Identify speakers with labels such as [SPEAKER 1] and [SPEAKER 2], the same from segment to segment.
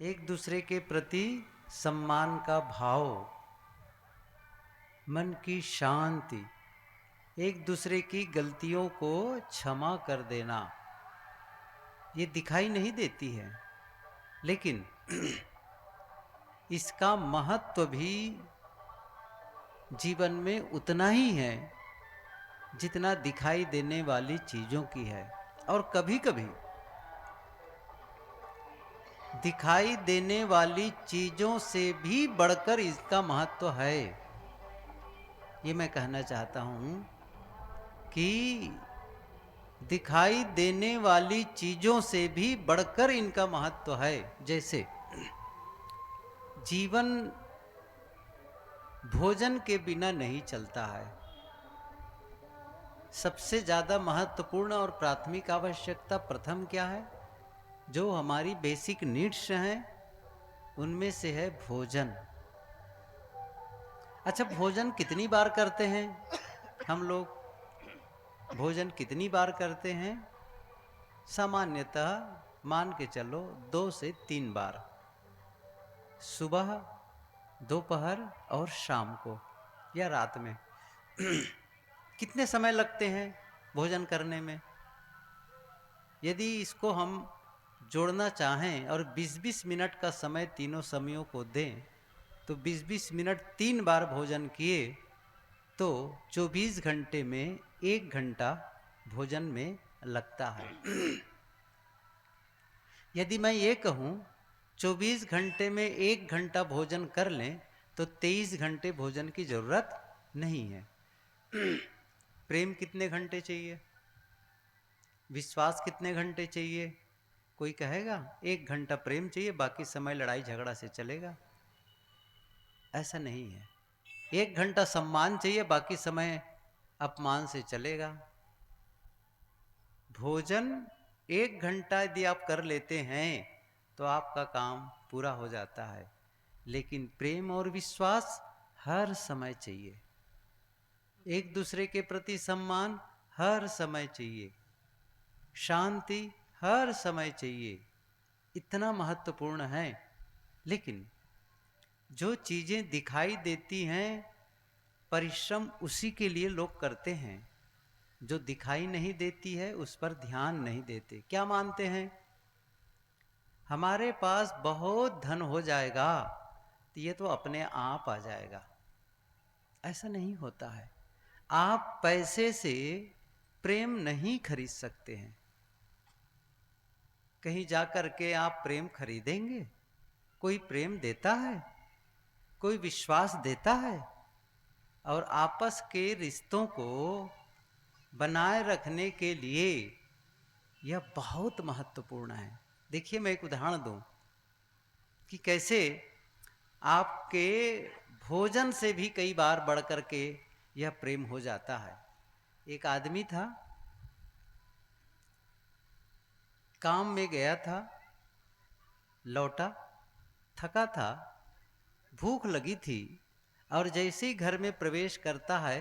[SPEAKER 1] एक दूसरे के प्रति सम्मान का भाव, मन की शांति, एक दूसरे की गलतियों को क्षमा कर देना, ये दिखाई नहीं देती है, लेकिन इसका महत्व भी जीवन में उतना ही है जितना दिखाई देने वाली चीजों की है। और कभी कभी दिखाई देने वाली चीजों से भी बढ़कर इसका महत्व है। ये मैं कहना चाहता हूं कि दिखाई देने वाली चीजों से भी बढ़कर इनका महत्व है। जैसे जीवन भोजन के बिना नहीं चलता है। सबसे ज्यादा महत्वपूर्ण और प्राथमिक आवश्यकता प्रथम क्या है? जो हमारी बेसिक नीड्स हैं उनमें से है भोजन। अच्छा, भोजन कितनी बार करते हैं हम लोग? भोजन कितनी बार करते हैं? सामान्यतः मान के चलो 2 से 3 बार, सुबह, दोपहर और शाम को या रात में। कितने समय लगते हैं भोजन करने में? यदि इसको हम जोड़ना चाहें और 20-20 मिनट का समय तीनों समयों को दें, तो 20-20 मिनट 3 बार भोजन किए तो 24 घंटे में 1 घंटा भोजन में लगता है। यदि मैं ये कहूँ 24 घंटे में 1 घंटा भोजन कर लें तो 23 घंटे भोजन की जरूरत नहीं है। प्रेम कितने घंटे चाहिए? विश्वास कितने घंटे चाहिए? कोई कहेगा 1 घंटा प्रेम चाहिए, बाकी समय लड़ाई झगड़ा से चलेगा। ऐसा नहीं है। 1 घंटा सम्मान चाहिए, बाकी समय अपमान से चलेगा। भोजन 1 घंटा यदि आप कर लेते हैं तो आपका काम पूरा हो जाता है, लेकिन प्रेम और विश्वास हर समय चाहिए। एक दूसरे के प्रति सम्मान हर समय चाहिए, शांति हर समय चाहिए। इतना महत्वपूर्ण है। लेकिन जो चीजें दिखाई देती हैं, परिश्रम उसी के लिए लोग करते हैं। जो दिखाई नहीं देती है उस पर ध्यान नहीं देते। क्या मानते हैं? हमारे पास बहुत धन हो जाएगा तो ये तो अपने आप आ जाएगा। ऐसा नहीं होता है। आप पैसे से प्रेम नहीं खरीद सकते हैं। कहीं जाकर के आप प्रेम खरीदेंगे? कोई प्रेम देता है? कोई विश्वास देता है? और आपस के रिश्तों को बनाए रखने के लिए यह बहुत महत्वपूर्ण है। देखिए, मैं एक उदाहरण दूं कि कैसे आपके भोजन से भी कई बार बढ़ करके यह प्रेम हो जाता है। एक आदमी था, काम में गया था, लौटा, थका था, भूख लगी थी, और जैसे ही घर में प्रवेश करता है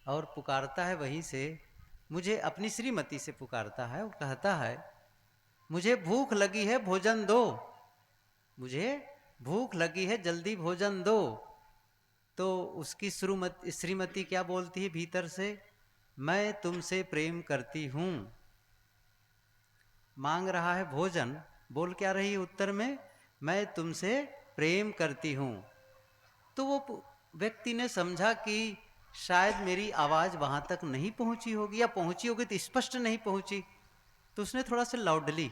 [SPEAKER 1] और पुकारता है वहीं से, मुझे अपनी श्रीमती से पुकारता है और कहता है मुझे भूख लगी है, भोजन दो, मुझे भूख लगी है, जल्दी भोजन दो। तो उसकी श्रीमती क्या बोलती है भीतर से? मैं तुमसे प्रेम करती हूं। मांग रहा है भोजन, बोल क्या रही है उत्तर में? मैं तुमसे प्रेम करती हूं। तो वो व्यक्ति ने समझा कि शायद मेरी आवाज वहां तक नहीं पहुंची होगी, या पहुंची होगी तो स्पष्ट नहीं पहुंची। तो उसने थोड़ा सा लाउडली,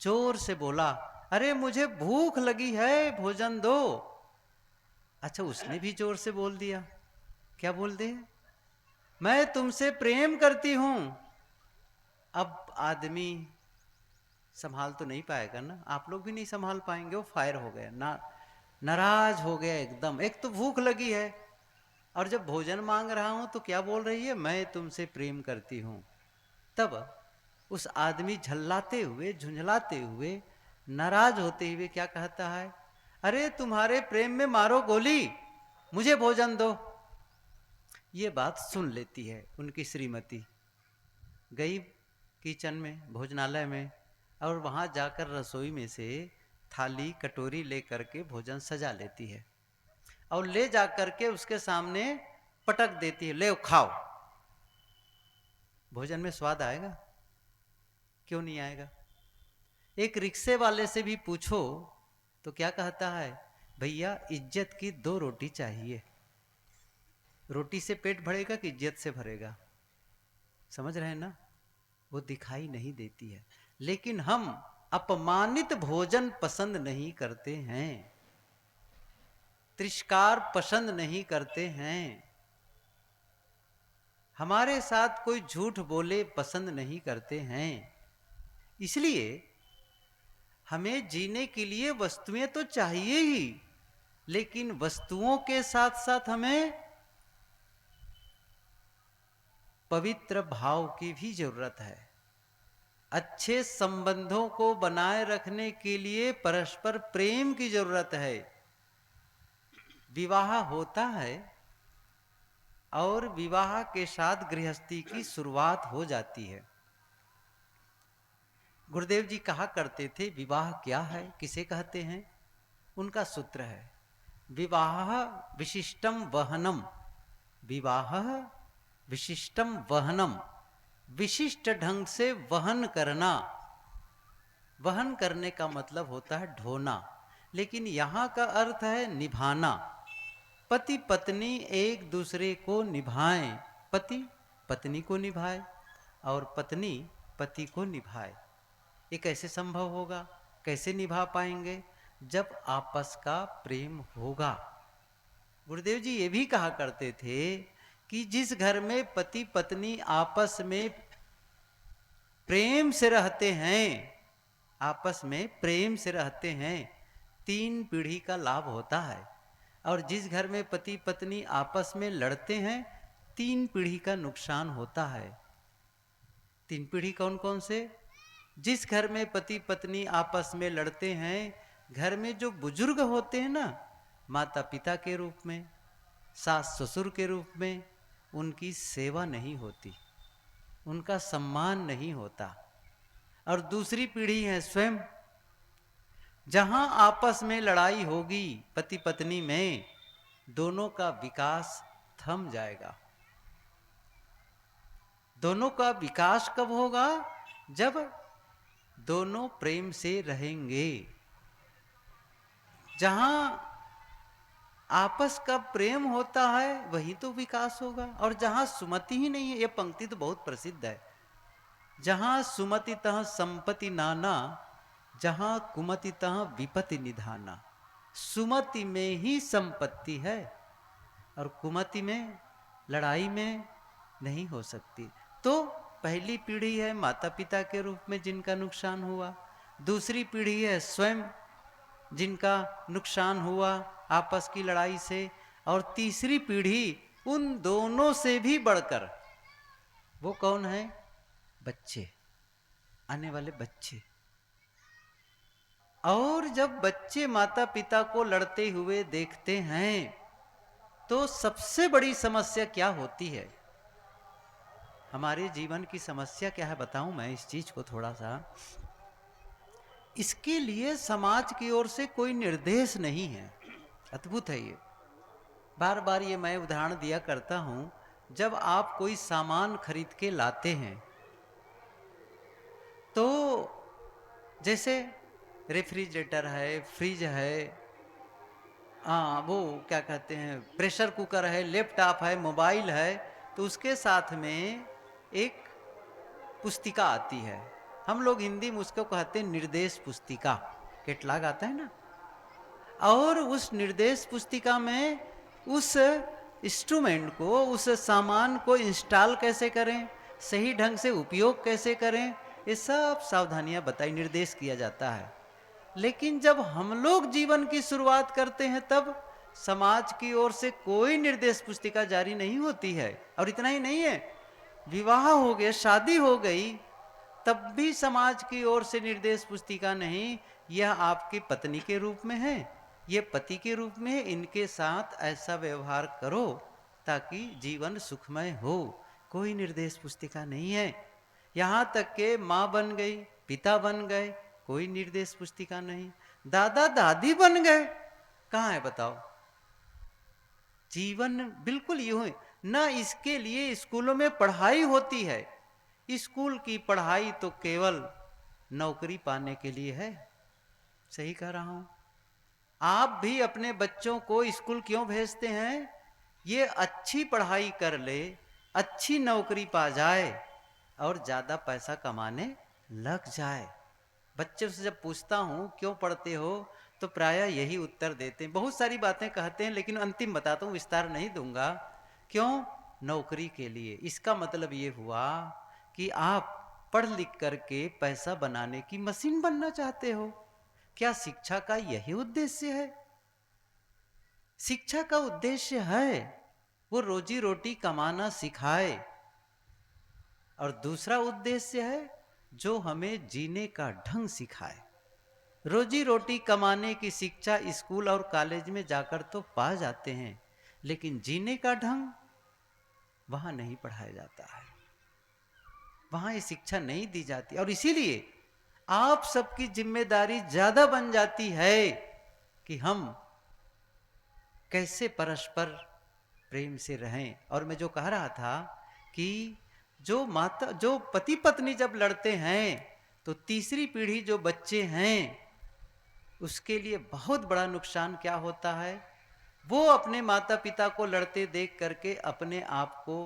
[SPEAKER 1] जोर से बोला, अरे मुझे भूख लगी है, भोजन दो। अच्छा, उसने भी जोर से बोल दिया। क्या बोल दे? मैं तुमसे प्रेम करती हूं। अब आदमी संभाल तो नहीं पाएगा ना, आप लोग भी नहीं संभाल पाएंगे। वो फायर हो गया, नाराज हो गया एकदम। एक तो भूख लगी है और जब भोजन मांग रहा हूं तो क्या बोल रही है? मैं तुमसे प्रेम करती हूं। तब उस आदमी झल्लाते हुए, झुंझलाते हुए, नाराज होते हुए क्या कहता है? अरे तुम्हारे प्रेम में मारो गोली, मुझे भोजन दो। ये बात सुन लेती है उनकी श्रीमती, गई किचन में, भोजनालय में, और वहां जाकर रसोई में से थाली कटोरी ले करके भोजन सजा लेती है और ले जा करके उसके सामने पटक देती है, ले खाओ। भोजन में स्वाद आएगा? क्यों नहीं आएगा? एक रिक्शे वाले से भी पूछो तो क्या कहता है, भैया इज्जत की 2 रोटी चाहिए। रोटी से पेट भरेगा कि इज्जत से भरेगा? समझ रहे हैं ना? वो दिखाई नहीं देती है। लेकिन हम अपमानित भोजन पसंद नहीं करते हैं, तिरस्कार पसंद नहीं करते हैं, हमारे साथ कोई झूठ बोले पसंद नहीं करते हैं। इसलिए हमें जीने के लिए वस्तुएं तो चाहिए ही, लेकिन वस्तुओं के साथ साथ हमें पवित्र भाव की भी जरूरत है। अच्छे संबंधों को बनाए रखने के लिए परस्पर प्रेम की जरूरत है। विवाह होता है और विवाह के साथ गृहस्थी की शुरुआत हो जाती है। गुरुदेव जी कहा करते थे, विवाह क्या है, किसे कहते हैं? उनका सूत्र है, विवाह विशिष्टम वहनम। विवाह विशिष्टम वहनम, विशिष्ट ढंग से वहन करना। वहन करने का मतलब होता है ढोना, लेकिन यहां का अर्थ है निभाना। पति पत्नी एक दूसरे को निभाएं, पति पत्नी को निभाए और पत्नी पति को निभाए। ये कैसे संभव होगा, कैसे निभा पाएंगे? जब आपस का प्रेम होगा। गुरुदेव जी ये भी कहा करते थे कि जिस घर में पति पत्नी आपस में प्रेम से रहते हैं, आपस में प्रेम से रहते हैं, 3 पीढ़ी का लाभ होता है। और जिस घर में पति पत्नी आपस में लड़ते हैं, 3 पीढ़ी का नुकसान होता है। 3 पीढ़ी कौन कौन से? जिस घर में पति पत्नी आपस में लड़ते हैं, घर में जो बुजुर्ग होते हैं ना, माता पिता के रूप में, सास ससुर के रूप में, उनकी सेवा नहीं होती, उनका सम्मान नहीं होता। और दूसरी पीढ़ी है स्वयं। जहां आपस में लड़ाई होगी पति पत्नी में, दोनों का विकास थम जाएगा। दोनों का विकास कब होगा? जब दोनों प्रेम से रहेंगे। जहां आपस का प्रेम होता है वही तो विकास होगा। और जहां सुमति ही नहीं है, यह पंक्ति तो बहुत प्रसिद्ध है, जहां सुमति तह संपत्ति नाना, जहां कुमति तह विपत्ति निधाना। सुमति में ही संपत्ति है और कुमति में, लड़ाई में नहीं हो सकती। तो पहली पीढ़ी है माता पिता के रूप में जिनका नुकसान हुआ, दूसरी पीढ़ी है स्वयं जिनका नुकसान हुआ आपस की लड़ाई से, और तीसरी पीढ़ी उन दोनों से भी बढ़कर, वो कौन है? बच्चे, आने वाले बच्चे। और जब बच्चे माता पिता को लड़ते हुए देखते हैं तो सबसे बड़ी समस्या क्या होती है? हमारे जीवन की समस्या क्या है बताऊं मैं इस चीज को थोड़ा सा। इसके लिए समाज की ओर से कोई निर्देश नहीं है। अद्भुत है ये। बार बार ये मैं उदाहरण दिया करता हूं। जब आप कोई सामान खरीद के लाते हैं तो जैसे रेफ्रिजरेटर है, फ्रिज है, वो क्या कहते हैं, प्रेशर कुकर है, लैपटॉप है, मोबाइल है, तो उसके साथ में एक पुस्तिका आती है। हम लोग हिंदी में उसको कहते हैं निर्देश पुस्तिका, कैटलॉग आता है ना। और उस निर्देश पुस्तिका में उस इंस्ट्रूमेंट को, उस सामान को इंस्टॉल कैसे करें, सही ढंग से उपयोग कैसे करें, ये सब सावधानियां बताई, निर्देश किया जाता है। लेकिन जब हम लोग जीवन की शुरुआत करते हैं तब समाज की ओर से कोई निर्देश पुस्तिका जारी नहीं होती है। और इतना ही नहीं है, विवाह हो गया, शादी हो गई, तब भी समाज की ओर से निर्देश पुस्तिका नहीं, यह आपकी पत्नी के रूप में है, यह पति के रूप में है, इनके साथ ऐसा व्यवहार करो ताकि जीवन सुखमय हो। कोई निर्देश पुस्तिका नहीं है। यहां तक के मां बन गई, पिता बन गए, कोई निर्देश पुस्तिका नहीं। दादा दादी बन गए, कहाँ है बताओ? जीवन बिल्कुल यूं ही ना, इसके लिए स्कूलों में पढ़ाई होती है। स्कूल की पढ़ाई तो केवल नौकरी पाने के लिए है। सही कह रहा हूं? आप भी अपने बच्चों को स्कूल क्यों भेजते हैं? ये अच्छी पढ़ाई कर ले, अच्छी नौकरी पा जाए और ज्यादा पैसा कमाने लग जाए। बच्चों से जब पूछता हूं क्यों पढ़ते हो, तो प्रायः यही उत्तर देते हैं। बहुत सारी बातें कहते हैं, लेकिन अंतिम बताता हूं, विस्तार नहीं दूंगा। क्यों? नौकरी के लिए। इसका मतलब ये हुआ कि आप पढ़ लिख करके पैसा बनाने की मशीन बनना चाहते हो। क्या शिक्षा का यही उद्देश्य है? शिक्षा का उद्देश्य है वो रोजी रोटी कमाना सिखाए, और दूसरा उद्देश्य है जो हमें जीने का ढंग सिखाए। रोजी रोटी कमाने की शिक्षा स्कूल और कॉलेज में जाकर तो पा जाते हैं, लेकिन जीने का ढंग वहां नहीं पढ़ाया जाता है, वहां ये शिक्षा नहीं दी जाती। और इसीलिए आप सबकी जिम्मेदारी ज्यादा बन जाती है कि हम कैसे परस्पर प्रेम से रहें। और मैं जो कह रहा था कि जो पति पत्नी जब लड़ते हैं, तो तीसरी पीढ़ी जो बच्चे हैं, उसके लिए बहुत बड़ा नुकसान क्या होता है? वो अपने माता पिता को लड़ते देख करके अपने आप को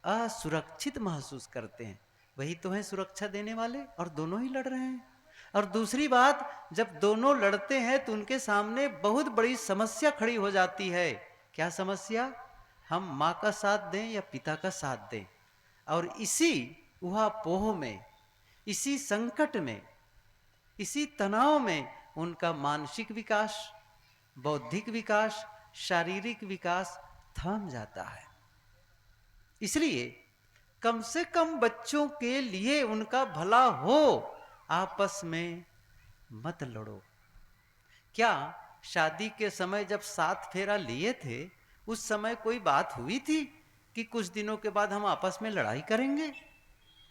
[SPEAKER 1] असुरक्षित महसूस करते हैं। वही तो है सुरक्षा देने वाले, और दोनों ही लड़ रहे हैं। और दूसरी बात, जब दोनों लड़ते हैं तो उनके सामने बहुत बड़ी समस्या खड़ी हो जाती है। क्या समस्या? हम माँ का साथ दें या पिता का साथ दें। और इसी ऊहापोह में, इसी संकट में, इसी तनाव में उनका मानसिक विकास, बौद्धिक विकास, शारीरिक विकास थम जाता है। इसलिए कम से कम बच्चों के लिए उनका भला हो, आपस में मत लड़ो। क्या शादी के समय जब 7 फेरा लिए थे, उस समय कोई बात हुई थी कि कुछ दिनों के बाद हम आपस में लड़ाई करेंगे?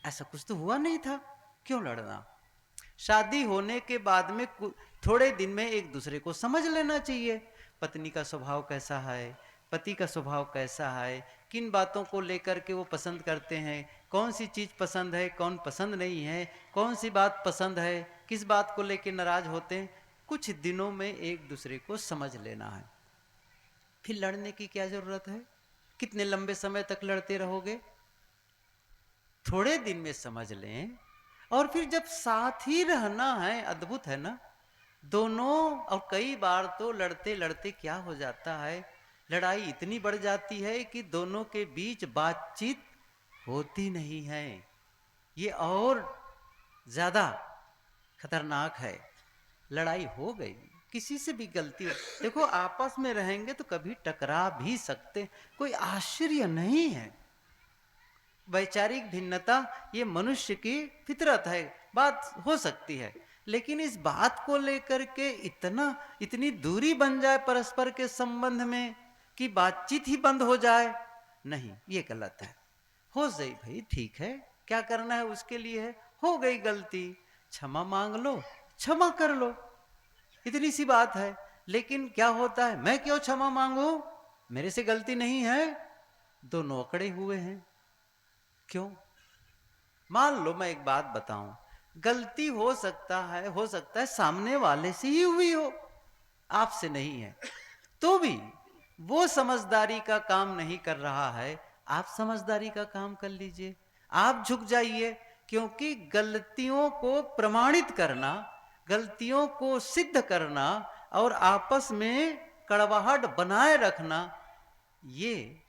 [SPEAKER 1] ऐसा कुछ तो हुआ नहीं था। क्यों लड़ना? शादी होने के बाद में थोड़े दिन में एक दूसरे को समझ लेना चाहिए। पत्नी का स्वभाव कैसा है, पति का स्वभाव कैसा है, किन बातों को लेकर के वो पसंद करते हैं, कौन सी चीज़ पसंद है, कौन पसंद नहीं है, कौन सी बात पसंद है, किस बात को लेकर नाराज होते हैं। कुछ दिनों में एक दूसरे को समझ लेना है। फिर लड़ने की क्या जरूरत है? कितने लंबे समय तक लड़ते रहोगे? थोड़े दिन में समझ लें, और फिर जब साथ ही रहना है, अद्भुत है ना दोनों। और कई बार तो लड़ते लड़ते क्या हो जाता है, लड़ाई इतनी बढ़ जाती है कि दोनों के बीच बातचीत होती नहीं है। ये और ज्यादा खतरनाक है। लड़ाई हो गई, किसी से भी गलती हो, देखो आपस में रहेंगे तो कभी टकरा भी सकते, कोई आश्चर्य नहीं है। वैचारिक भिन्नता ये मनुष्य की फितरत है, बात हो सकती है। लेकिन इस बात को लेकर के इतनी दूरी बन जाए परस्पर के संबंध में कि बातचीत ही बंद हो जाए, नहीं, ये गलत है। हो गई भाई, ठीक है, क्या करना है उसके लिए है, हो गई गलती, क्षमा मांग लो, क्षमा कर लो, इतनी सी बात है। लेकिन क्या होता है, मैं क्यों क्षमा मांगू, मेरे से गलती नहीं है, दोनों अकड़े हुए हैं। क्यों? मान लो मैं एक बात बताऊं, गलती हो सकता है सामने वाले से ही हुई हो, आपसे नहीं है, तो भी वो समझदारी का काम नहीं कर रहा है, आप समझदारी का काम कर लीजिए, आप झुक जाइए। क्योंकि गलतियों को प्रमाणित करना, गलतियों को सिद्ध करना और आपस में कड़वाहट बनाए रखना, ये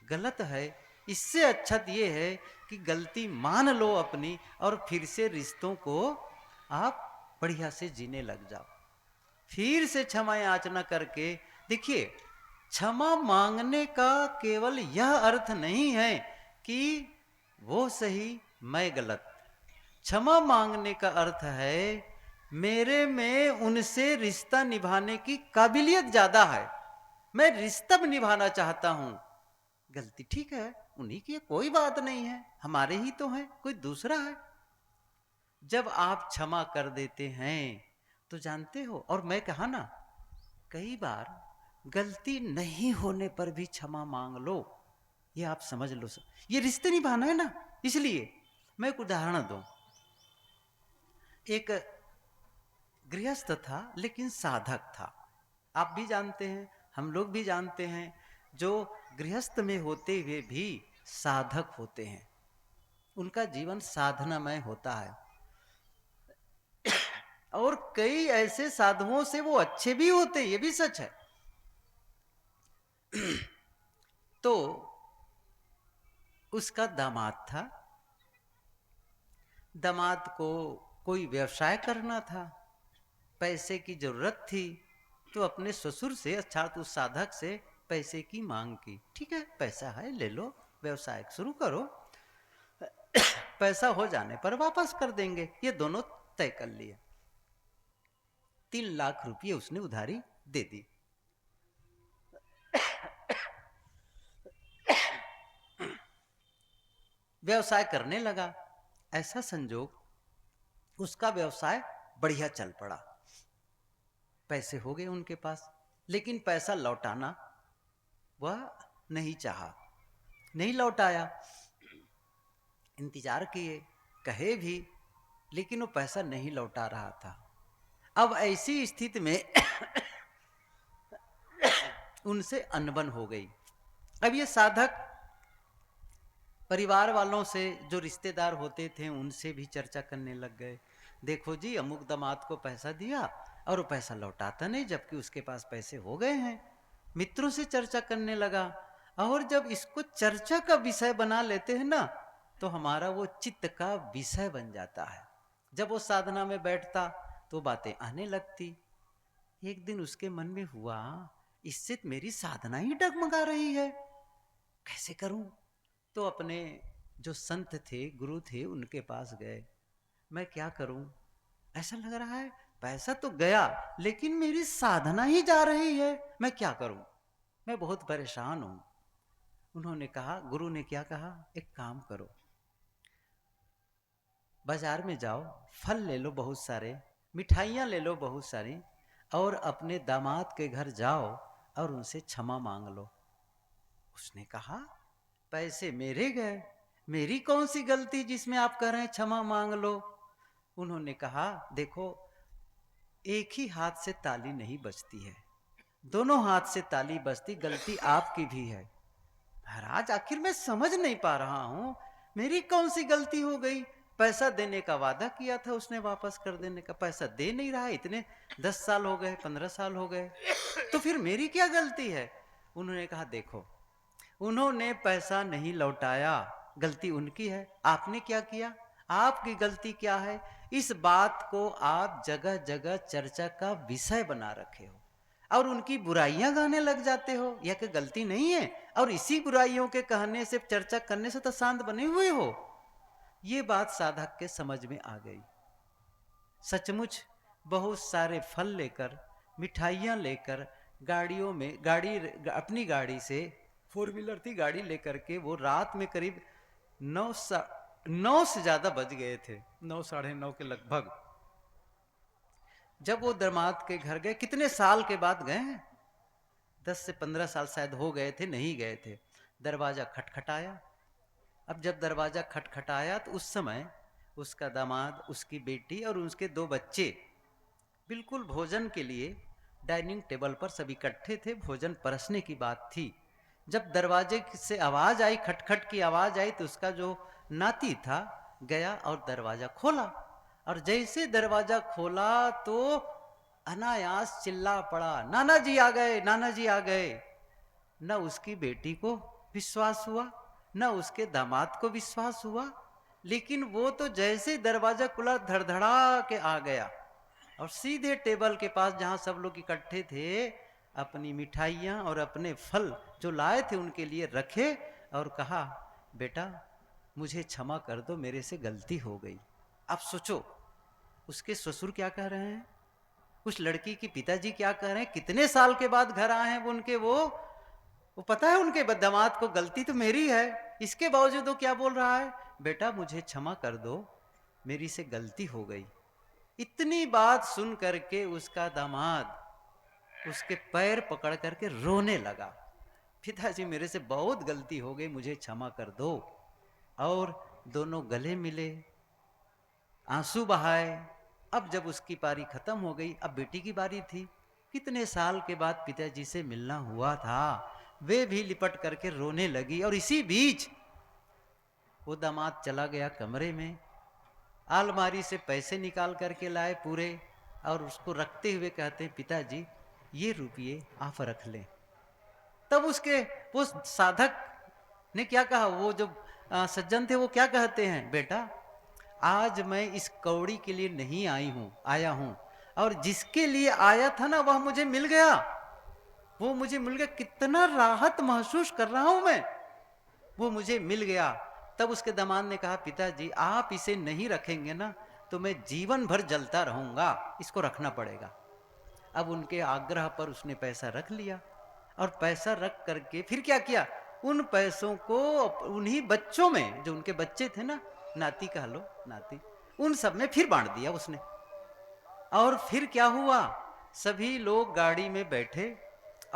[SPEAKER 1] गलत है। इससे अच्छा ये है कि गलती मान लो अपनी, और फिर से रिश्तों को आप बढ़िया से जीने लग जाओ। फिर से क्षमा याचना करके देखिए, क्षमा मांगने का केवल यह अर्थ नहीं है कि वो सही मैं गलत। क्षमा मांगने का अर्थ है मेरे में उनसे रिश्ता निभाने की काबिलियत ज्यादा है, मैं रिश्ता निभाना चाहता हूं। गलती ठीक है, उन्हीं की, कोई बात नहीं है, हमारे ही तो है, कोई दूसरा है। जब आप क्षमा कर देते हैं तो जानते हो, और मैं कहा ना, कई बार गलती नहीं होने पर भी क्षमा मांग लो, ये आप समझ लो। ये रिश्ते निभाना है ना। इसलिए मैं एक उदाहरण दूं। एक गृहस्थ था लेकिन साधक था। आप भी जानते हैं, हम लोग भी जानते हैं, जो गृहस्थ में होते हुए भी साधक होते हैं, उनका जीवन साधनामय होता है। और कई ऐसे साधुओं से वो अच्छे भी होते, ये भी सच है। तो उसका दामाद था, दामाद को कोई व्यवसाय करना था, पैसे की जरूरत थी, तो अपने ससुर से अर्थात उस साधक से पैसे की मांग की। ठीक है, पैसा है, ले लो, व्यवसाय शुरू करो, पैसा हो जाने पर वापस कर देंगे, ये दोनों तय कर लिए। 3 लाख रुपये उसने उधारी दे दी। व्यवसाय करने लगा। ऐसा संजोग उसका व्यवसाय बढ़िया चल पड़ा, पैसे हो गए उनके पास, लेकिन पैसा लौटाना वह नहीं चाहा, नहीं लौटाया। इंतजार किए, कहे भी, लेकिन वो पैसा नहीं लौटा रहा था। अब ऐसी स्थिति में उनसे अनबन हो गई। अब ये साधक परिवार वालों से, जो रिश्तेदार होते थे, उनसे भी चर्चा करने लग गए। देखो जी, अमुक दामाद को पैसा दिया और वो पैसा लौटाता नहीं, जबकि उसके पास पैसे हो गए हैं। मित्रों से चर्चा करने लगा, और जब इसको चर्चा का विषय बना लेते हैं ना, तो हमारा वो चित्त का विषय बन जाता है। जब वो साधना में बैठता तो बातें आने लगती। एक दिन उसके मन में हुआ, इससे मेरी साधना ही डगमगा रही है, कैसे करूं? तो अपने जो संत थे, गुरु थे, उनके पास गए। मैं क्या करूं, ऐसा लग रहा है पैसा तो गया लेकिन मेरी साधना ही जा रही है, मैं क्या करूं, मैं बहुत परेशान हूं। उन्होंने कहा, गुरु ने क्या कहा, एक काम करो, बाजार में जाओ, फल ले लो बहुत सारे, मिठाइयाँ ले लो बहुत सारी, और अपने दामाद के घर जाओ और उनसे क्षमा मांग लो। उसने कहा, पैसे मेरे गए, मेरी कौन सी गलती जिसमें आप कह रहे हैं क्षमा मांग लो? उन्होंने कहा, देखो, एक ही हाथ से ताली नहीं बजती है, दोनों हाथ से ताली बजती, गलती आपकी भी है। महाराज, आखिर मैं समझ नहीं पा रहा हूं, मेरी कौन सी गलती हो गई? पैसा देने का वादा किया था उसने, वापस कर देने का, पैसा दे नहीं रहा, इतने 10 साल हो गए, 15 साल हो गए, तो फिर मेरी क्या गलती है? उन्होंने कहा, देखो, उन्होंने पैसा नहीं लौटाया, गलती उनकी है। आपने क्या किया, आपकी गलती क्या है? इस बात को आप जगह जगह चर्चा का विषय बना रखे हो और उनकी बुराइयां गाने लग जाते हो। यह कि गलती नहीं है, और इसी बुराइयों के कहने से, चर्चा करने से तो शांत बने हुए हो। ये बात साधक के समझ में आ गई। सचमुच बहुत सारे फल लेकर, मिठाइयाँ लेकर, गाड़ियों में, अपनी गाड़ी से, 4 व्हीलर थी, गाड़ी लेकर के वो रात में करीब 9 से ज्यादा बज गए थे, 9 साढ़े 9 के लगभग, जब वो दामाद के घर गए। कितने साल के बाद गए हैं, 10 से 15 साल शायद हो गए थे, नहीं गए थे। दरवाजा खटखटाया। अब जब दरवाजा खटखटाया तो उस समय उसका दामाद, उसकी बेटी और उसके 2 बच्चे बिल्कुल भोजन के लिए डाइनिंग टेबल पर सब इकट्ठे थे, भोजन परसने की बात थी। जब दरवाजे से आवाज आई, खटखट की आवाज आई, तो उसका जो नाती था गया और दरवाजा खोला, और जैसे दरवाजा खोला तो अनायास चिल्ला पड़ा, नाना जी आ गए, नाना जी आ गए। न उसकी बेटी को विश्वास हुआ, न उसके दामाद को विश्वास हुआ, लेकिन वो तो जैसे दरवाजा खुला धड़धड़ा के आ गया और सीधे टेबल के पास जहां सब लोग इकट्ठे थे, अपनी मिठाइयाँ और अपने फल जो लाए थे उनके लिए रखे और कहा, बेटा मुझे क्षमा कर दो, मेरे से गलती हो गई। अब सोचो उसके ससुर क्या कह रहे हैं, उस लड़की की पिताजी क्या कह रहे हैं, कितने साल के बाद घर आए हैं उनके, वो पता है उनके दामाद को गलती तो मेरी है, इसके बावजूद वो क्या बोल रहा है, बेटा मुझे क्षमा कर दो, मेरी से गलती हो गई। इतनी बात सुन करके उसका दामाद उसके पैर पकड़ करके रोने लगा, पिताजी मेरे से बहुत गलती हो गई, मुझे क्षमा कर दो। और दोनों गले मिले, आंसू बहाए। अब जब उसकी पारी खत्म हो गई, अब बेटी की बारी थी। कितने साल के बाद पिताजी से मिलना हुआ था, वे भी लिपट करके रोने लगी। और इसी बीच वो दामाद चला गया कमरे में, अलमारी से पैसे निकाल करके लाए पूरे, और उसको रखते हुए कहते हैं, पिताजी ये रुपये आप रख लें। तब उसके वो साधक ने क्या कहा, वो जो सज्जन थे वो क्या कहते हैं, बेटा आज मैं इस कौड़ी के लिए नहीं आया हूं, और जिसके लिए आया था ना वह मुझे मिल गया, वो मुझे मिल गया, कितना राहत महसूस कर रहा हूं मैं, वो मुझे मिल गया। तब उसके दामाद ने कहा, पिताजी आप इसे नहीं रखेंगे ना तो मैं जीवन भर जलता रहूंगा, इसको रखना पड़ेगा। अब उनके आग्रह पर उसने पैसा रख लिया, और पैसा रख करके फिर क्या किया, उन पैसों को उन्हीं बच्चों में, जो उनके बच्चे थे ना, नाती कह लो, नाती, उन सब में फिर बांट दिया उसने। और फिर क्या हुआ, सभी लोग गाड़ी में बैठे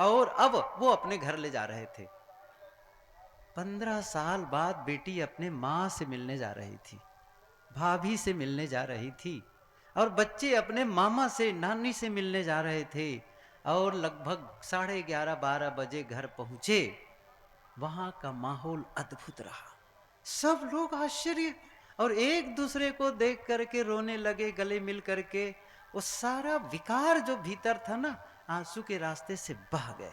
[SPEAKER 1] और अब वो अपने घर ले जा रहे थे। 15 साल बाद बेटी अपने माँ से मिलने जा रही थी, भाभी से मिलने जा रही थी, और बच्चे अपने मामा से, नानी से मिलने जा रहे थे। और लगभग 11:30-12 बजे घर पहुंचे। वहां का माहौल अद्भुत रहा, सब लोग आश्चर्य, और एक दूसरे को देख करके रोने लगे, गले मिल करके। वो सारा विकार जो भीतर था ना, आंसू के रास्ते से बह गए।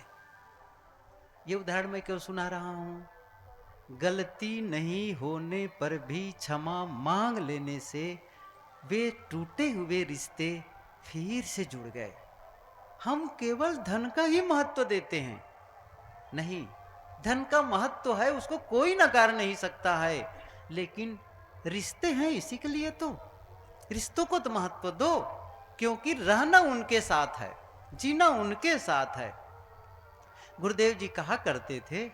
[SPEAKER 1] ये उदाहरण मैं क्यों सुना रहा हूं, गलती नहीं होने पर भी क्षमा मांग लेने से वे टूटे हुए रिश्ते फिर से जुड़ गए। हम केवल धन का ही महत्व देते हैं, नहीं, धन का महत्व है, उसको कोई नकार नहीं सकता है, लेकिन रिश्ते हैं इसी के लिए, तो रिश्तों को तो महत्व दो, क्योंकि रहना उनके साथ है, जीना उनके साथ है। गुरुदेव जी कहा करते थे,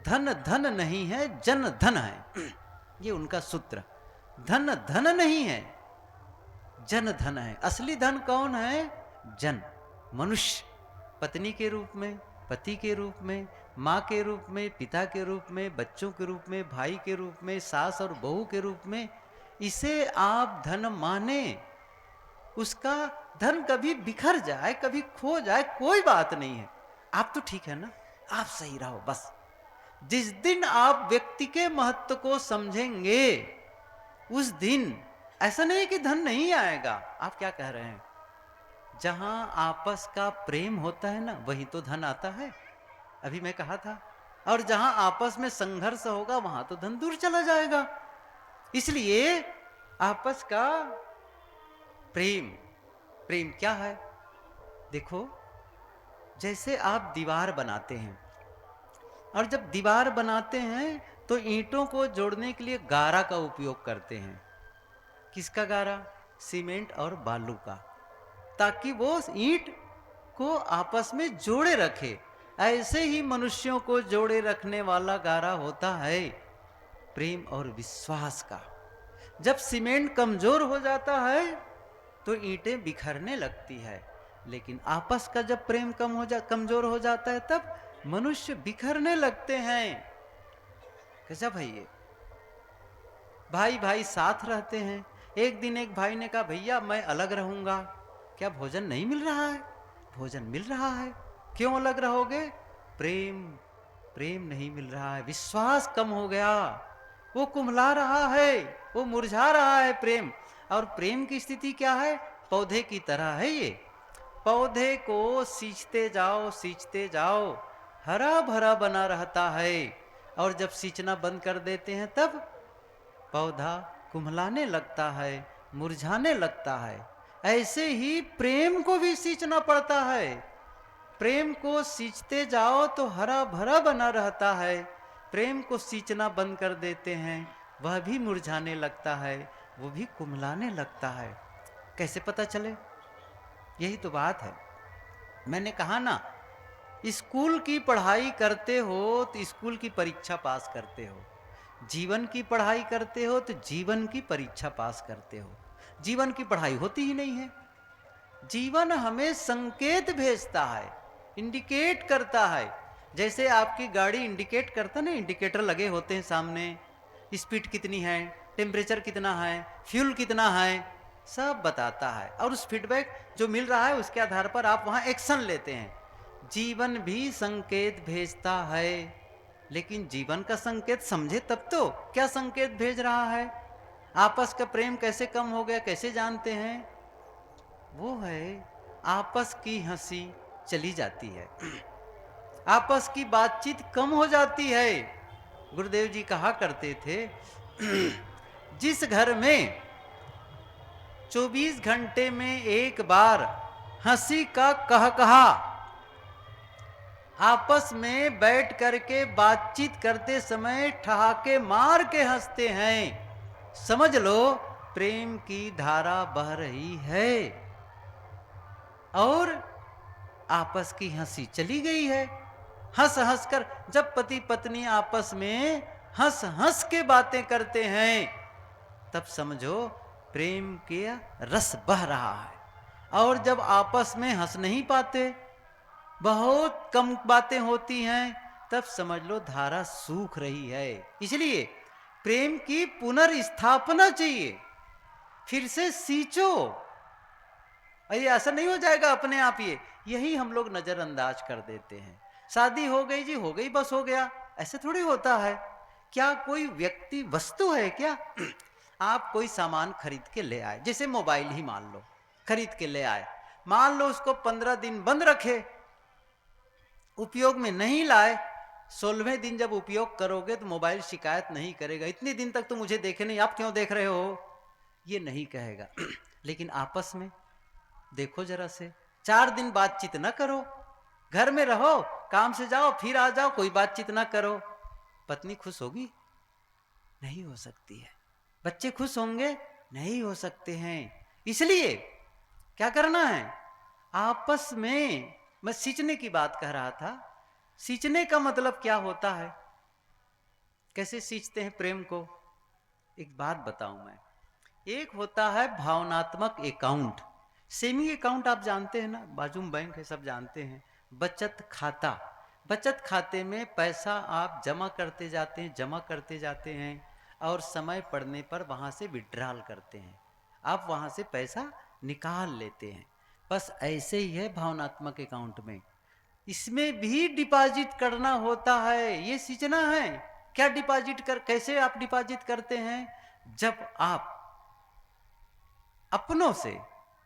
[SPEAKER 1] धन धन नहीं है, जन धन है। ये उनका सूत्र, धन धन नहीं है, जन धन है। असली धन कौन है, जन, मनुष्य, पत्नी के रूप में, पति के रूप में, माँ के रूप में, पिता के रूप में, बच्चों के रूप में, भाई के रूप में, सास और बहू के रूप में। इसे आप धन माने, उसका धन कभी बिखर जाए, कभी खो जाए, कोई बात नहीं है, आप तो ठीक है ना, आप सही रहो बस। जिस दिन आप व्यक्ति के महत्व को समझेंगे, उस दिन ऐसा नहीं कि धन नहीं आएगा। आप क्या कह रहे हैं, जहां आपस का प्रेम होता है ना, वहीं तो धन आता है, अभी मैं कहा था। और जहां आपस में संघर्ष होगा, वहां तो धन दूर चला जाएगा। इसलिए आपस का प्रेम, प्रेम क्या है, देखो, जैसे आप दीवार बनाते हैं, और जब दीवार बनाते हैं तो ईंटों को जोड़ने के लिए गारा का उपयोग करते हैं। किसका गारा, सीमेंट और बालू का, ताकि वो ईंट को आपस में जोड़े रखे। ऐसे ही मनुष्यों को जोड़े रखने वाला गारा होता है प्रेम और विश्वास का। जब सीमेंट कमजोर हो जाता है तो ईंटें बिखरने लगती है, लेकिन आपस का जब प्रेम कमजोर हो जाता है, तब मनुष्य बिखरने लगते हैं। कैसा भाई, ये भाई भाई साथ रहते हैं। एक दिन एक भाई ने कहा, भैया मैं अलग रहूंगा। क्या भोजन नहीं मिल रहा है, भोजन मिल रहा है, क्यों अलग रहोगे, प्रेम, प्रेम नहीं मिल रहा है, विश्वास कम हो गया, वो कुम्हला रहा है, वो मुरझा रहा है प्रेम। और प्रेम की स्थिति क्या है, पौधे की तरह है ये, पौधे को सींचते जाओ सींचते जाओ, हरा भरा बना रहता है, और जब सींचना बंद कर देते हैं तब पौधा कुम्हलाने लगता है, मुरझाने लगता है। ऐसे ही प्रेम को भी सींचना पड़ता है, प्रेम को सींचते जाओ तो हरा भरा बना रहता है, प्रेम को सींचना बंद कर देते हैं, वह भी मुरझाने लगता है, वो भी कुम्हलाने लगता है। कैसे पता चले, यही तो बात है। मैंने कहा ना, स्कूल की पढ़ाई करते हो तो स्कूल की परीक्षा पास करते हो, जीवन की पढ़ाई करते हो तो जीवन की परीक्षा पास करते हो। जीवन की पढ़ाई होती ही नहीं है। जीवन हमें संकेत भेजता है, इंडिकेट करता है। जैसे आपकी गाड़ी इंडिकेट करता ना, इंडिकेटर लगे होते हैं सामने, स्पीड कितनी है, टेम्परेचर कितना है, फ्यूल कितना है, सब बताता है। और उस फीडबैक जो मिल रहा है उसके आधार पर आप वहां एक्शन लेते हैं। जीवन भी संकेत भेजता है, लेकिन जीवन का संकेत समझे तब तो। क्या संकेत भेज रहा है? आपस का प्रेम कैसे कम हो गया, कैसे जानते हैं? वो है आपस की हंसी चली जाती है, आपस की बातचीत कम हो जाती है। गुरुदेव जी कहा करते थे जिस घर में 24 घंटे में एक बार हंसी का कहकहा, आपस में बैठ करके बातचीत करते समय ठहाके मार के हंसते हैं, समझ लो प्रेम की धारा बह रही है और आपस की हंसी चली गई है। हंस हंस कर जब पति पत्नी आपस में हंस हंस के बातें करते हैं, तब समझो प्रेम के रस बह रहा है। और जब आपस में हंस नहीं पाते, बहुत कम बातें होती हैं, तब समझ लो धारा सूख रही है। इसलिए प्रेम की पुनर्स्थापना चाहिए, फिर से सींचो। अरे ऐसा नहीं हो जाएगा अपने आप, यही हम लोग नजरअंदाज कर देते हैं। शादी हो गई जी, हो गई, बस हो गया, ऐसे थोड़ी होता है। क्या कोई व्यक्ति वस्तु है क्या? आप कोई सामान खरीद के ले आए, जैसे मोबाइल ही मान लो, खरीद के ले आए, मान लो उसको 15 दिन बंद रखे, उपयोग में नहीं लाए, 16वें दिन जब उपयोग करोगे तो मोबाइल शिकायत नहीं करेगा, इतने दिन तक तो मुझे देखे नहीं, आप क्यों देख रहे हो, ये नहीं कहेगा। लेकिन आपस में देखो जरा से, 4 दिन बातचीत ना करो, घर में रहो, काम से जाओ फिर आ जाओ, कोई बातचीत ना करो, पत्नी खुश होगी? नहीं हो सकती है। बच्चे खुश होंगे? नहीं हो सकते हैं। इसलिए क्या करना है? आपस में, मैं सींचने की बात कह रहा था, सींचने का मतलब क्या होता है, कैसे सींचते हैं प्रेम को? एक बात बताऊं मैं। एक होता है भावनात्मक अकाउंट, सेमी अकाउंट आप जानते हैं ना, बाजू में बैंक है, सब जानते हैं। बचत खाता, बचत खाते में पैसा आप जमा करते जाते हैं, जमा करते जाते हैं, और समय पड़ने पर वहां से विड्रॉल करते हैं, आप वहां से पैसा निकाल लेते हैं। बस ऐसे ही है भावनात्मक अकाउंट में, इसमें भी डिपॉजिट करना होता है, ये सींचना है। क्या डिपॉजिट कर, कैसे आप डिपॉजिट करते हैं? जब आप अपनों से,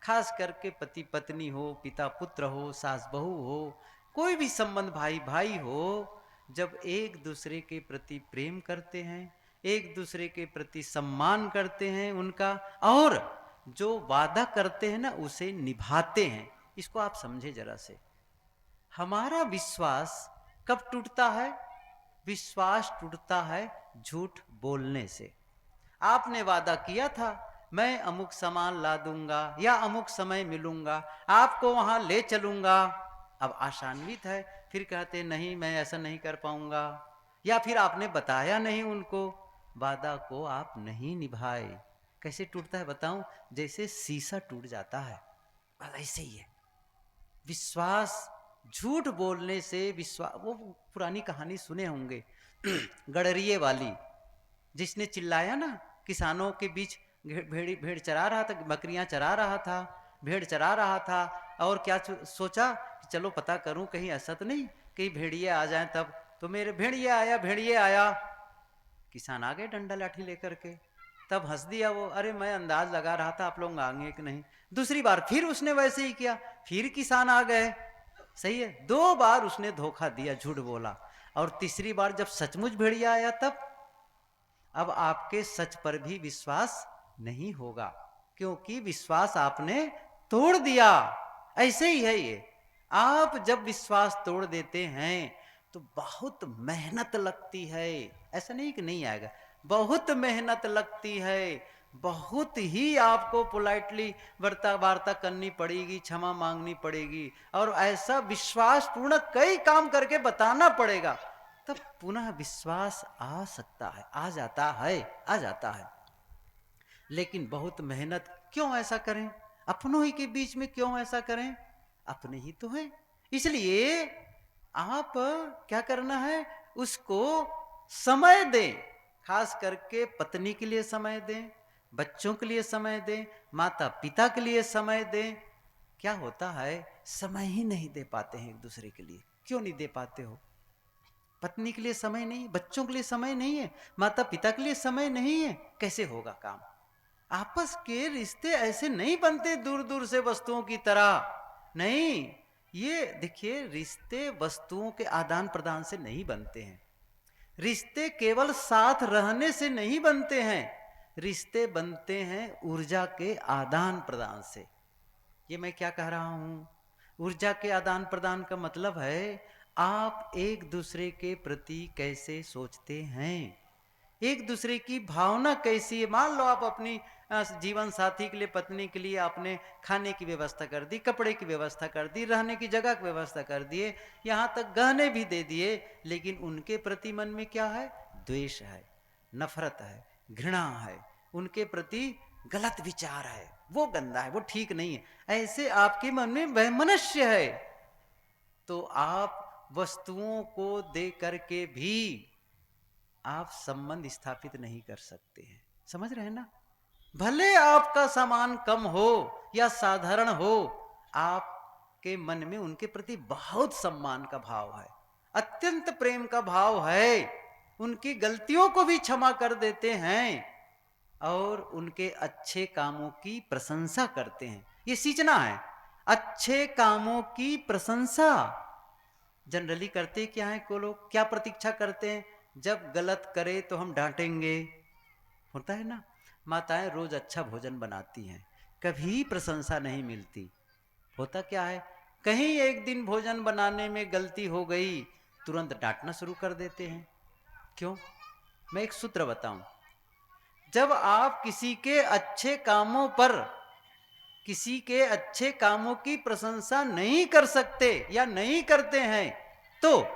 [SPEAKER 1] खास करके पति पत्नी हो, पिता पुत्र हो, सास बहू हो, कोई भी संबंध, भाई भाई हो, जब एक दूसरे के प्रति प्रेम करते हैं, एक दूसरे के प्रति सम्मान करते हैं उनका, और जो वादा करते हैं ना उसे निभाते हैं, इसको आप समझे जरा से। हमारा विश्वास कब टूटता है? विश्वास टूटता है झूठ बोलने से। आपने वादा किया था मैं अमुक सामान ला दूंगा या अमुक समय मिलूंगा, आपको वहां ले चलूंगा, अब आशान्वित है, फिर कहते नहीं मैं ऐसा नहीं कर पाऊंगा, या फिर आपने बताया नहीं उनको, वादा को आप नहीं निभाए। कैसे टूटता है बताऊं? जैसे शीशा टूट जाता है, बस ऐसे ही है। विश्वास, झूठ बोलने से विश्वास, वो पुरानी कहानी सुने होंगे गडरिये वाली, जिसने चिल्लाया ना, किसानों के बीच भेड़ चरा रहा था, बकरियां चरा रहा था, भेड़ चरा रहा था, और क्या सोचा कि चलो पता करूं कहीं ऐसा तो नहीं कहीं भेड़िए आ जाएं, तब तो मेरे भेड़िए आया, भेड़िए आया, किसान आ गए डंडा लाठी लेकर के, तब हंस दिया वो, अरे मैं अंदाज लगा रहा था आप लोग आएंगे कि नहीं। दूसरी बार फिर उसने वैसे ही किया, फिर किसान आ गए, सही है, 2 बार उसने धोखा दिया, झूठ बोला, और तीसरी बार जब सचमुच भेड़िया आया, तब अब आपके सच पर भी विश्वास नहीं होगा, क्योंकि विश्वास आपने तोड़ दिया। ऐसे ही है ये, आप जब विश्वास तोड़ देते हैं तो बहुत मेहनत लगती है, ऐसा नहीं कि नहीं आएगा, बहुत मेहनत लगती है, बहुत ही आपको पोलाइटली वार्ता करनी पड़ेगी, क्षमा मांगनी पड़ेगी, और ऐसा विश्वास पूर्ण कई काम करके बताना पड़ेगा, तब पुनः विश्वास आ सकता है, आ जाता है, आ जाता है। लेकिन बहुत मेहनत क्यों ऐसा करें, अपनों ही के बीच में क्यों ऐसा करें, अपने ही तो हैं। इसलिए आप क्या करना है, उसको समय दें, खास करके पत्नी के लिए समय दें, बच्चों के लिए समय दें, माता पिता के लिए समय दें। क्या होता है, समय ही नहीं दे पाते हैं एक दूसरे के लिए। क्यों नहीं दे पाते हो? पत्नी के लिए समय नहीं, बच्चों के लिए समय नहीं है, माता पिता के लिए समय नहीं है, कैसे होगा काम? आपस के रिश्ते ऐसे नहीं बनते दूर दूर से वस्तुओं की तरह। नहीं, ये देखिए, रिश्ते वस्तुओं के आदान प्रदान से नहीं बनते हैं। रिश्ते केवल साथ रहने से नहीं बनते हैं, रिश्ते बनते हैं ऊर्जा के आदान प्रदान से। ये मैं क्या कह रहा हूं? ऊर्जा के आदान प्रदान का मतलब है आप एक दूसरे के प्रति कैसे सोचते हैं, एक दूसरे की भावना कैसी है। मान लो आप अपनी जीवन साथी के लिए, पत्नी के लिए आपने खाने की व्यवस्था कर दी, कपड़े की व्यवस्था कर दी, रहने की जगह की व्यवस्था कर दिए, यहाँ तक गहने भी दे दिए, लेकिन उनके प्रति मन में क्या है? द्वेष है, नफरत है, घृणा है, उनके प्रति गलत विचार है, वो गंदा है, वो ठीक नहीं है, ऐसे आपके मन में वैमनस्य है, तो आप वस्तुओं को दे करके भी आप संबंध स्थापित नहीं कर सकते हैं। समझ रहे हैं ना? भले आपका सामान कम हो या साधारण हो, आपके मन में उनके प्रति बहुत सम्मान का भाव है, अत्यंत प्रेम का भाव है, उनकी गलतियों को भी क्षमा कर देते हैं और उनके अच्छे कामों की प्रशंसा करते हैं। ये सीखना है, अच्छे कामों की प्रशंसा। जनरली करते क्या है को लोग, क्या प्रतीक्षा करते हैं? जब गलत करे तो हम डांटेंगे, होता है ना। माताएं रोज अच्छा भोजन बनाती हैं, कभी प्रशंसा नहीं मिलती। होता क्या है, कहीं एक दिन भोजन बनाने में गलती हो गई, तुरंत डांटना शुरू कर देते हैं। क्यों? मैं एक सूत्र बताऊं, जब आप किसी के अच्छे कामों पर, किसी के अच्छे कामों की प्रशंसा नहीं कर सकते या नहीं करते हैं, तो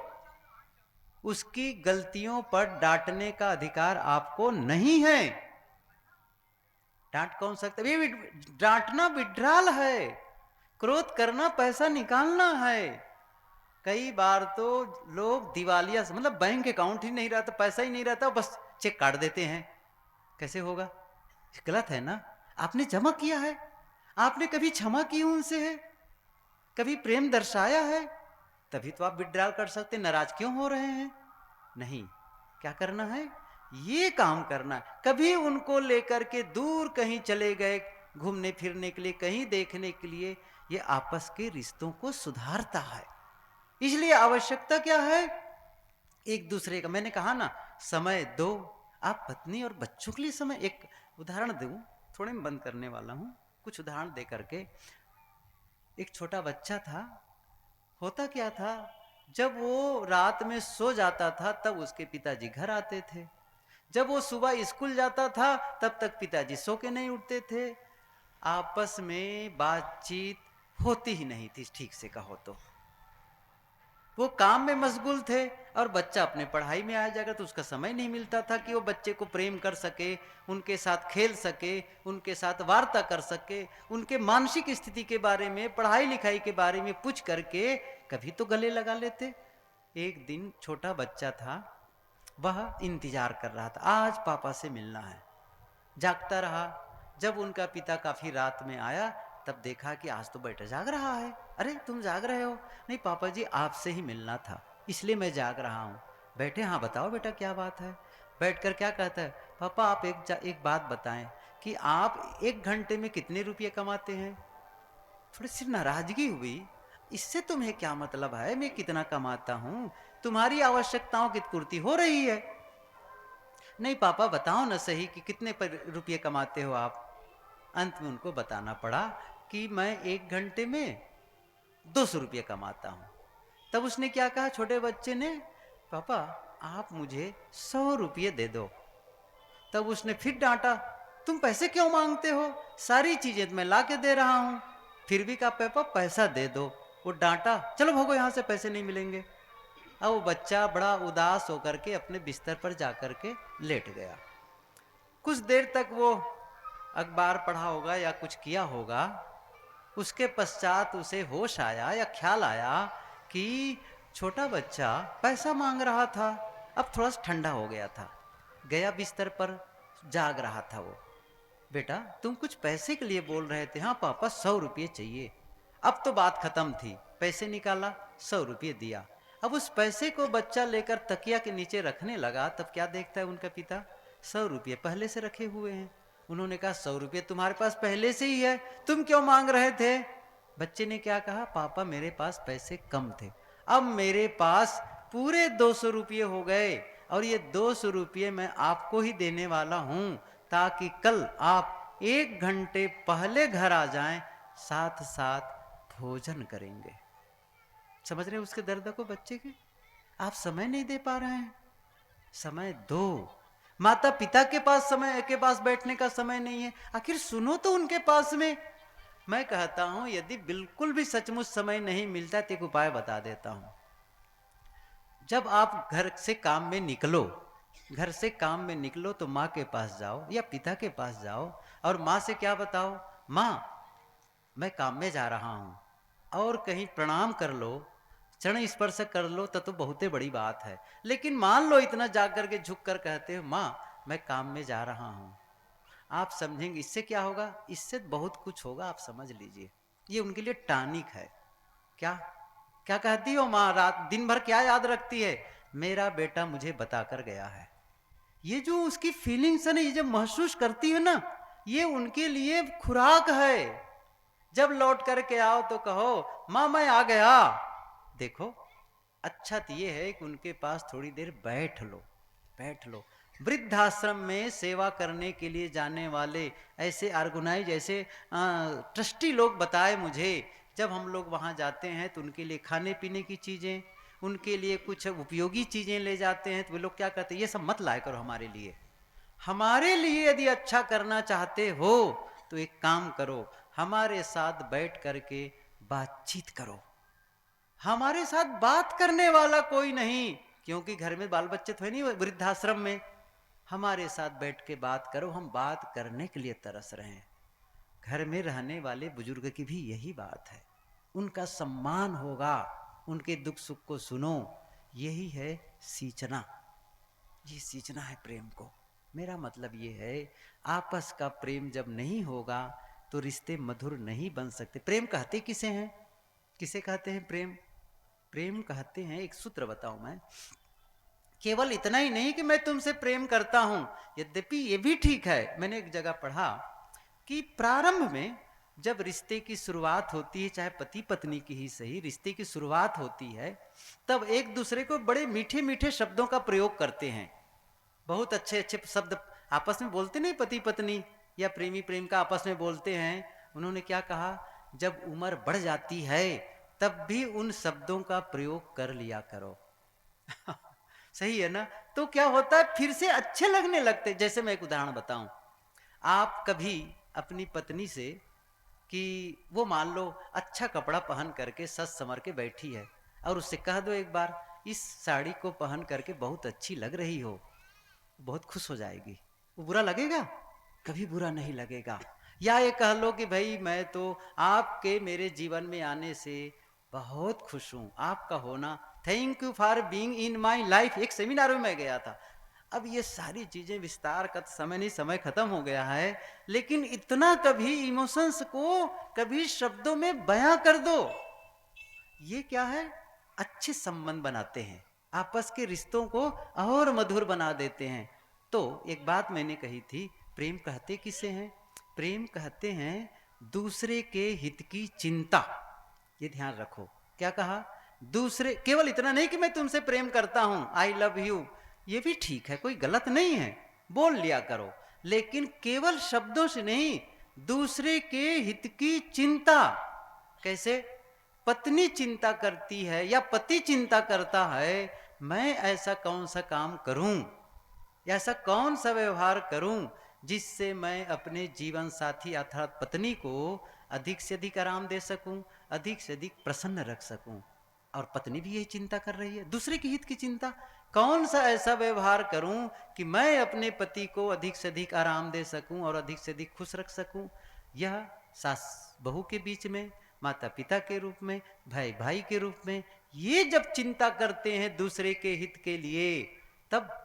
[SPEAKER 1] उसकी गलतियों पर डांटने का अधिकार आपको नहीं है। डांट कौन सकता है? डांटना विड्राल है, क्रोध करना पैसा निकालना है। कई बार तो लोग दिवालिया से, मतलब बैंक अकाउंट ही नहीं रहता, पैसा ही नहीं रहता, बस चेक काट देते हैं। कैसे होगा? गलत है ना। आपने जमा किया है, आपने कभी क्षमा की उनसे है, कभी प्रेम दर्शाया है, तभी तो आप विड्रॉल कर सकते। नाराज क्यों हो रहे हैं? नहीं, क्या करना है, ये काम करना है। कभी उनको लेकर के दूर कहीं चले गए घूमने फिरने के लिए, कहीं देखने के लिए, ये आपस के रिश्तों को सुधारता है। इसलिए आवश्यकता क्या है, एक दूसरे का, मैंने कहा ना, समय दो। आप पत्नी और बच्चों के लिए समय, एक उदाहरण दूं, थोड़े में बंद करने वाला हूं, कुछ उदाहरण दे करके। एक छोटा बच्चा था, होता क्या था, जब वो रात में सो जाता था तब उसके पिताजी घर आते थे, जब वो सुबह स्कूल जाता था तब तक पिताजी सो के नहीं उठते थे। आपस में बातचीत होती ही नहीं थी ठीक से, कहो तो। वो काम में मशगूल थे और बच्चा अपने पढ़ाई में आ जाएगा, तो उसका समय नहीं मिलता था कि वो बच्चे को प्रेम कर सके, उनके साथ खेल सके, उनके साथ वार्ता कर सके, उनके मानसिक स्थिति के बारे में, पढ़ाई लिखाई के बारे में पूछ करके कभी तो गले लगा लेते। एक दिन छोटा बच्चा था, वह इंतजार कर रहा था, आज पापा से मिलना है, जागता रहा। जब उनका पिता काफी रात में आया तब देखा कि आज तो बेटा जाग रहा है। अरे तुम जाग रहे हो? नहीं पापा जी, आपसे ही मिलना था, इसलिए मैं जाग रहा हूँ। बैठे? हाँ बताओ बेटा क्या बात है। बैठकर क्या कहता है, पापा आप एक बात बताएं कि आप 1 घंटे में कितने रुपये कमाते हैं? थोड़ी सी नाराजगी हुई, इससे तुम्हें क्या मतलब है मैं कितना कमाता हूँ, तुम्हारी आवश्यकताओं की पूर्ति हो रही है। नहीं पापा बताओ ना सही कि कितने रुपये कमाते हो आप। अंत में उनको बताना पड़ा कि मैं 1 घंटे में 200 रुपये कमाता हूँ। तब उसने क्या कहा छोटे बच्चे ने, पापा आप मुझे 100 रुपये दे दो। तब उसने फिर डांटा, तुम पैसे क्यों मांगते हो, सारी चीजें मैं ला के दे रहा हूँ। फिर भी कहा पापा पैसा दे दो। वो डांटा, चलो भागो यहाँ से, पैसे नहीं मिलेंगे। अब वो बच्चा बड़ा उदास होकर के अपने बिस्तर पर जाकर के लेट गया। कुछ देर तक वो अखबार पढ़ा होगा या कुछ किया होगा, उसके पश्चात उसे होश आया या ख्याल आया कि छोटा बच्चा पैसा मांग रहा था। अब थोड़ा सा ठंडा हो गया था, गया बिस्तर पर, जाग रहा था वो। बेटा तुम कुछ पैसे के लिए बोल रहे थे। हाँ पापा 100 रुपये चाहिए। अब तो बात खत्म थी, पैसे निकाला, 100 रुपये दिया। अब उस पैसे को बच्चा लेकर तकिया के नीचे रखने लगा, तब क्या देखता है उनका पिता, 100 रुपये पहले से रखे हुए हैं। उन्होंने कहा 100 रुपये तुम्हारे पास पहले से ही है, तुम क्यों मांग रहे थे? बच्चे ने क्या कहा, पापा मेरे पास पैसे कम थे, अब मेरे पास पूरे 200 रुपये हो गए, और ये 200 रुपये मैं आपको ही देने वाला हूं, ताकि कल आप 1 घंटे पहले घर आ जाएं, साथ साथ भोजन करेंगे। समझ रहे हैं उसके दर्द को बच्चे के? आप समय नहीं दे पा रहे हैं, समय दो। माता पिता के पास समय के पास बैठने का समय नहीं है, आखिर सुनो तो उनके पास में। मैं कहता हूं यदि बिल्कुल भी सचमुच समय नहीं मिलता तो एक उपाय बता देता हूं। जब आप घर से काम में निकलो, घर से काम में निकलो तो माँ के पास जाओ या पिता के पास जाओ और माँ से क्या बताओ, माँ मैं काम में जा रहा हूँ, और कहीं प्रणाम कर लो, चरण स्पर्श कर लो तो बहुत बड़ी बात है। लेकिन मान लो इतना जाग करके झुक कर कहते हो माँ मैं काम में जा रहा हूँ, आप समझेंगे इससे क्या होगा? इससे बहुत कुछ होगा, आप समझ लीजिए। ये उनके लिए टॉनिक है। क्या क्या कहती हो माँ, रात दिन भर क्या याद रखती है? मेरा बेटा मुझे बताकर गया है। ये जो उसकी फीलिंग्स है ना, ये जब महसूस करती है ना, ये उनके लिए खुराक है। जब लौट करके आओ तो कहो माँ मैं आ गया। देखो अच्छा तो ये है कि उनके पास थोड़ी देर बैठ लो, बैठ लो। वृद्धाश्रम में सेवा करने के लिए जाने वाले ऐसे ऑर्गेनाइज, ऐसे ट्रस्टी लोग बताए मुझे, जब हम लोग वहाँ जाते हैं तो उनके लिए खाने पीने की चीज़ें, उनके लिए कुछ उपयोगी चीज़ें ले जाते हैं, तो वे लोग क्या कहते हैं, ये सब मत लाया करो हमारे लिए। हमारे लिए यदि अच्छा करना चाहते हो तो एक काम करो, हमारे साथ बैठ करके बातचीत करो। हमारे साथ बात करने वाला कोई नहीं, क्योंकि घर में बाल बच्चे तो है नहीं वृद्धाश्रम में। हमारे साथ बैठ के बात करो, हम बात करने के लिए तरस रहे हैं। घर में रहने वाले बुजुर्ग की भी यही बात है, उनका सम्मान होगा, उनके दुख सुख को सुनो, यही है सींचना। ये सींचना है प्रेम को। मेरा मतलब ये है, आपस का प्रेम जब नहीं होगा तो रिश्ते मधुर नहीं बन सकते। प्रेम कहते किसे हैं, किसे कहते हैं प्रेम? प्रेम कहते हैं, एक सूत्र बताऊं मैं, केवल इतना ही नहीं कि मैं तुमसे प्रेम करता हूं, यद्यपि ये भी ठीक है। मैंने एक जगह पढ़ा कि प्रारंभ में जब रिश्ते की शुरुआत होती है, चाहे पति पत्नी की ही सही, रिश्ते की शुरुआत होती है, तब एक दूसरे को बड़े मीठे मीठे शब्दों का प्रयोग करते हैं। बहुत अच्छे अच्छे शब्द आपस में बोलते नहीं, पति पत्नी या प्रेमी प्रेम का आपस में बोलते हैं। उन्होंने क्या कहा, जब उम्र बढ़ जाती है तब भी उन शब्दों का प्रयोग कर लिया करो। सही है ना? तो क्या होता है, फिर से अच्छे लगने लगते। जैसे मैं एक उदाहरण बताऊं, आप कभी अपनी पत्नी से कि वो मान लो अच्छा कपड़ा पहन करके सज संवर के बैठी है, और उससे कह दो एक बार इस साड़ी को पहन करके बहुत अच्छी लग रही हो, बहुत खुश हो जाएगी। वो बुरा लगेगा? कभी बुरा नहीं लगेगा। या ये कह लो कि भाई मैं तो आपके मेरे जीवन में आने से बहुत खुश हूं, आपका होना, thank you for being in my life. एक सेमिनार में मैं गया था। अब ये सारी चीजें विस्तार का समय नहीं, समय खत्म हो गया है, लेकिन इतना कभी इमोशंस को कभी शब्दों में बयां कर दो, ये क्या है, अच्छे संबंध बनाते हैं, आपस के रिश्तों को और मधुर बना देते हैं। तो एक बात मैंने कही थी, प्रेम कहते किसे हैं? प्रेम कहते हैं दूसरे के हित की चिंता। ये ध्यान रखो। क्या कहा? दूसरे, केवल इतना नहीं कि मैं तुमसे प्रेम करता हूं, आई लव यू, ये भी ठीक है, कोई गलत नहीं है, बोल लिया करो, लेकिन केवल शब्दों से नहीं, दूसरे के हित की चिंता। कैसे? पत्नी चिंता करती है या पति चिंता करता है, मैं ऐसा कौन सा काम करूं, ऐसा कौन सा व्यवहार करूं जिससे मैं अपने जीवन साथी अर्थात पत्नी को अधिक से अधिक आराम दे सकूं, अधिक से अधिक प्रसन्न रख सकूं। और पत्नी भी यही चिंता कर रही है, दूसरे के हित की चिंता। कौन सा ऐसा व्यवहार करूं कि मैं अपने पति को अधिक से अधिक आराम दे सकूं और अधिक से अधिक खुश रख सकूं। यह सास बहू के बीच में, माता पिता के रूप में, भाई भाई के रूप में, ये जब चिंता करते हैं दूसरे के हित के लिए, तब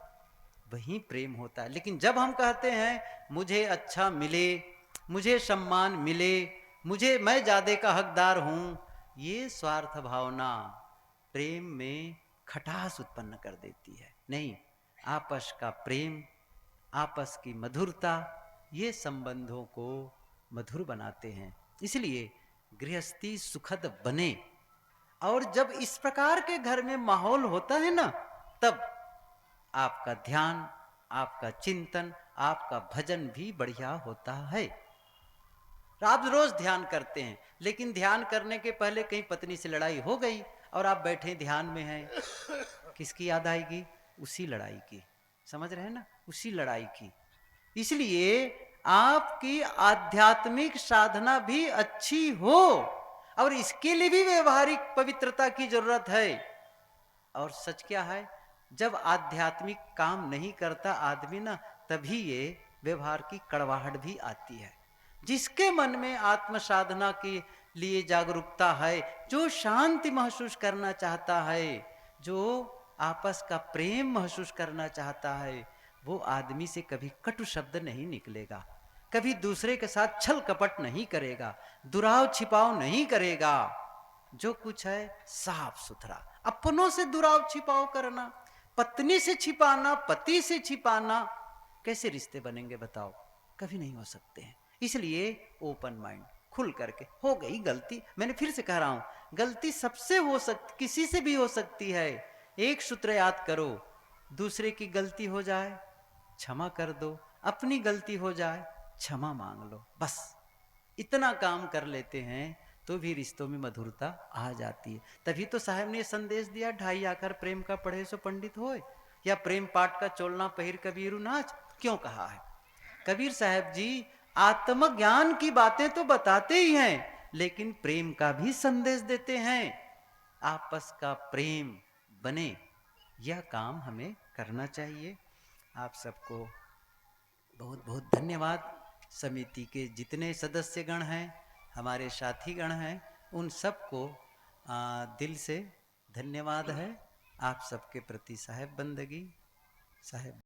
[SPEAKER 1] वही प्रेम होता है। लेकिन जब हम कहते हैं मुझे अच्छा मिले, मुझे सम्मान मिले, मैं ज्यादा का हकदार हूं, ये स्वार्थ भावना प्रेम में खटास उत्पन्न कर देती है। नहीं, आपस का प्रेम, आपस की मधुरता, ये संबंधों को मधुर बनाते हैं। इसलिए गृहस्थी सुखद बने, और जब इस प्रकार के घर में माहौल होता है ना, तब आपका ध्यान, आपका चिंतन, आपका भजन भी बढ़िया होता है। आप रोज ध्यान करते हैं, लेकिन ध्यान करने के पहले कहीं पत्नी से लड़ाई हो गई और आप बैठे ध्यान में हैं, किसकी याद आएगी? उसी लड़ाई की। समझ रहे हैं ना? उसी लड़ाई की। इसलिए आपकी आध्यात्मिक साधना भी अच्छी हो, और इसके लिए भी व्यवहारिक पवित्रता की जरूरत है। और सच क्या है, जब आध्यात्मिक काम नहीं करता आदमी ना, तभी ये व्यवहार की कड़वाहट भी आती है। जिसके मन में आत्म साधना के लिए जागरूकता है, जो शांति महसूस करना चाहता है, जो आपस का प्रेम महसूस करना चाहता है, वो आदमी से कभी कटु शब्द नहीं निकलेगा, कभी दूसरे के साथ छल कपट नहीं करेगा, दुराव छिपाव नहीं करेगा। जो कुछ है साफ सुथरा। अपनों से दुराव छिपाव करना, पत्नी से छिपाना, पति से छिपाना, कैसे रिश्ते बनेंगे बताओ? कभी नहीं हो सकते हैं। इसलिए ओपन माइंड, खुल करके, हो गई गलती, मैंने फिर से कह रहा हूं, गलती सबसे हो सकती, किसी से भी हो सकती है। एक सूत्र याद करो, दूसरे की गलती हो जाए क्षमा कर दो, अपनी गलती हो जाए क्षमा मांग लो, बस इतना काम कर लेते हैं तो भी रिश्तों में मधुरता आ जाती है। तभी तो साहब ने संदेश दिया, ढाई आकर प्रेम का पढ़े सो पंडित होए, या प्रेम पाठ का चोलना पहिर कबीरू नाच, क्यों कहा है? कबीर साहब जी आत्मज्ञान की बातें तो बताते ही हैं, लेकिन प्रेम का भी संदेश देते हैं। आपस का प्रेम बने, यह काम हमें करना चाहिए। आप सबको बहुत बहुत धन्यवाद। समिति के जितने सदस्यगण हैं, हमारे साथीगण हैं, उन सबको दिल से धन्यवाद है। आप सबके प्रति साहेब बंदगी, साहेब